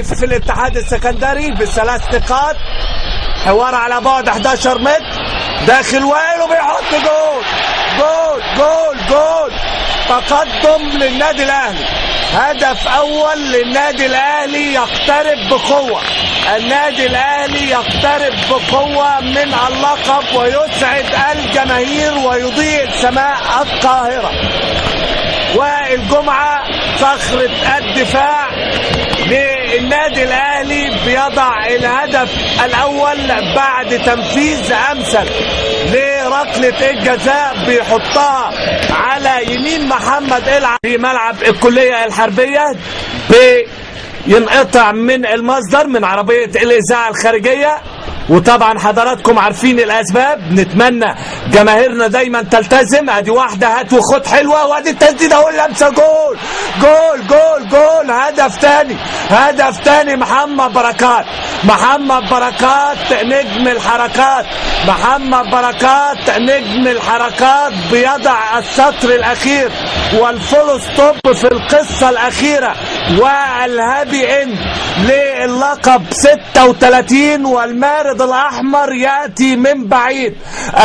في الاتحاد السكندري بثلاث نقاط، حوار على بعد 11 متر، داخل وائل وبيحط جول جول جول جول. تقدم للنادي الاهلي، هدف اول للنادي الاهلي، يقترب بقوه النادي الاهلي، يقترب بقوه من اللقب ويسعد الجماهير ويضيء سماء القاهره. وائل جمعه صخره الدفاع للنادي الاهلي بيضع الهدف الاول بعد تنفيذ امثل لركله الجزاء، بيحطها على يمين محمد العب في ملعب الكليه الحربيه، بينقطع من المصدر من عربيه الاذاعه الخارجيه. وطبعا حضراتكم عارفين الاسباب، نتمنى جماهيرنا دايما تلتزم. ادي واحده هات وخد حلوه، وادي التسديده واللمسه، جول جول جول جول. هدف تاني محمد بركات، محمد بركات نجم الحركات، محمد بركات نجم الحركات بيضع السطر الاخير والفول ستوب في القصه الاخيره والهابي اند للقب 36. والمارد الاحمر ياتي من بعيد،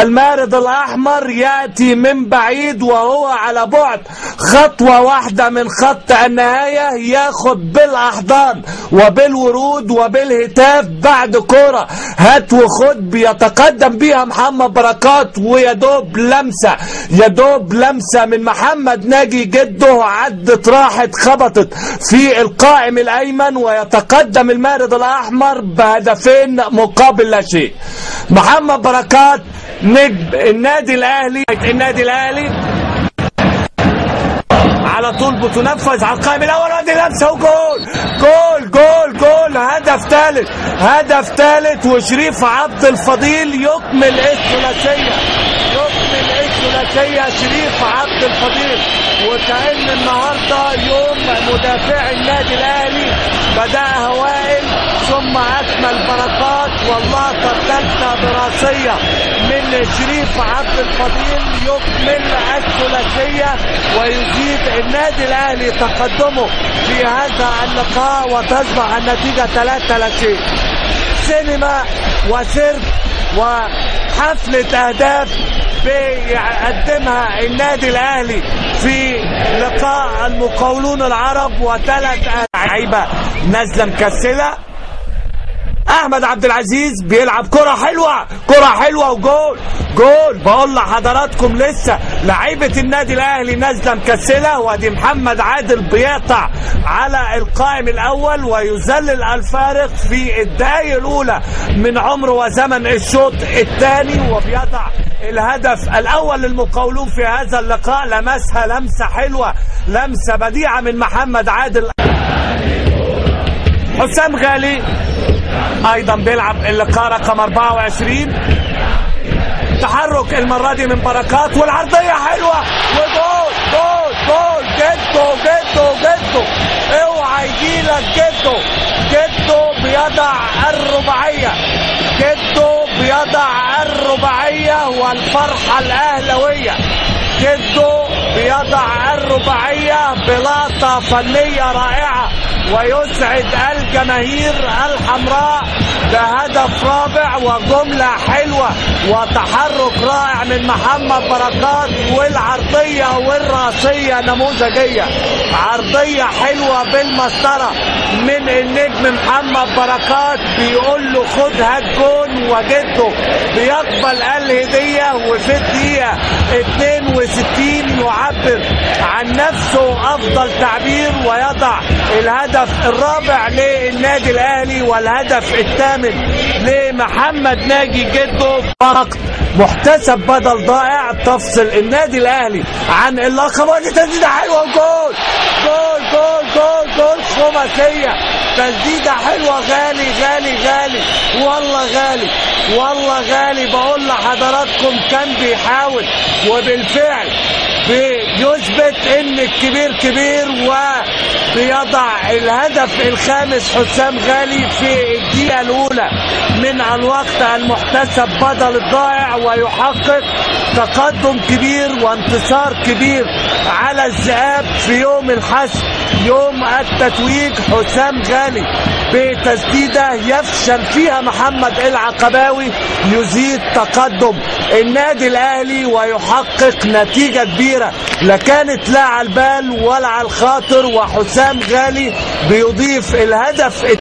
المارد الاحمر ياتي من بعيد وهو على بعد خطوه واحده من خط النهايه، ياخد بالاحضان وبالورود وبالهتاف بعد كوره هات وخد بيتقدم بيها محمد بركات، ويدوب لمسه من محمد ناجي جده، عدت راحت خبطت في القائم الايمن، ويتقدم المارد الاحمر بهدفين مقابل لا شيء. محمد بركات نجم النادي الاهلي على طول بتنفذ على القائم الاول، وادي لمسه وجول جول جول جول. هدف ثالث وشريف عبد الفضيل يكمل الثلاثيه، شريف عبد الفضيل. وكأن النهارده يوم مدافع النادي الاهلي، بدأها وائل ثم اكمل بركات، واللقطه الثالثه براسيه من شريف عبد الفضيل يكمل الثلاثيه ويزيد النادي الاهلي تقدمه في هذا اللقاء، وتصبح النتيجه 3-3. سينما وسيرك وحفله اهداف بيقدمها النادي الاهلي في لقاء المقاولون العرب، وثلاث لعيبه نازله مكسله. احمد عبد العزيز بيلعب كره حلوه وجول جول. بقول لحضراتكم لسه لعيبه النادي الاهلي نازله مكسله، وادي محمد عادل بيقطع على القائم الاول ويذلل الفارق في الدقائق الاولى من عمر وزمن الشوط الثاني، وبيضع الهدف الاول للمقاولون في هذا اللقاء. لمسها لمسه حلوه، لمسه بديعه من محمد عادل. حسام غالي ايضا بيلعب اللقاء رقم 24. تحرك المره دي من بركات، والعرضيه حلوه وجول جول جول. جدو اوعى يجيلك جدو بيضع الرباعيه والفرحه الاهلاويه. جدو بيضع الرباعيه بلقطه فنيه رائعه ويسعد الجماهير الحمراء بهدف رابع وجمله حلوه وتحرك رائع من محمد بركات، والعرضيه والراسيه نموذجيه، عرضيه حلوه بالمسطره من النجم محمد بركات، بيقول له خد هات جون، وجده بيقبل الهديه. وفي الدقيقه 62 يعبر عن نفسه افضل تعبير ويضع الهدف الرابع للنادي الاهلي والهدف الثامن لمحمد ناجي جده. فقط محتسب بدل ضائع تفصل النادي الاهلي عن اللقب، ودي تسديده حلوه وجول جول جول جول جول. خماسيه، تسديده حلوه. غالي والله غالي. بقول لحضراتكم كان بيحاول وبالفعل بيثبت ان الكبير كبير، وبيضع الهدف الخامس حسام غالي في الدقيقة الأولى من الوقت المحتسب بدل الضائع، ويحقق تقدم كبير وانتصار كبير على الذئاب في يوم الحسم، يوم التتويج. حسام غالي بتسديدة يفشل فيها محمد العقباوي يزيد تقدم النادي الاهلي ويحقق نتيجة كبيرة لا كانت لا على البال ولا على الخاطر، وحسام غالي بيضيف الهدف